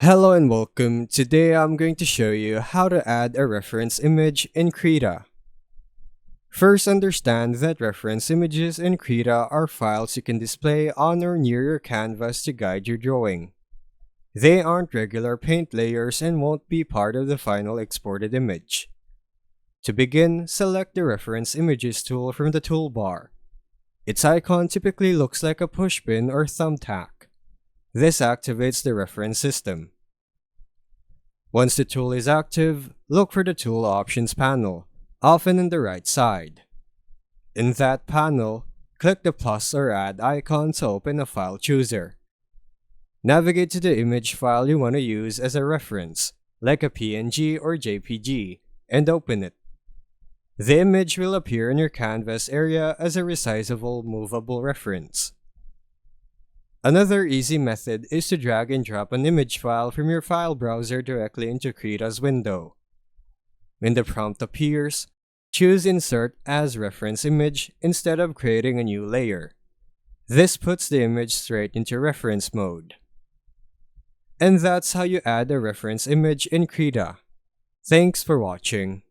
Hello and welcome. Today I'm going to show you how to add a reference image in Krita. First, understand that reference images in Krita are files you can display on or near your canvas to guide your drawing. They aren't regular paint layers and won't be part of the final exported image. To begin, select the Reference Images tool from the toolbar. Its icon typically looks like a pushpin or thumbtack. This activates the reference system. Once the tool is active, look for the Tool Options panel, often on the right side. In that panel, click the plus or add icon to open a file chooser. Navigate to the image file you want to use as a reference, like a PNG or JPG, and open it. The image will appear in your canvas area as a resizable, movable reference. Another easy method is to drag and drop an image file from your file browser directly into Krita's window. When the prompt appears, choose Insert as Reference Image instead of creating a new layer. This puts the image straight into reference mode. And that's how you add a reference image in Krita. Thanks for watching.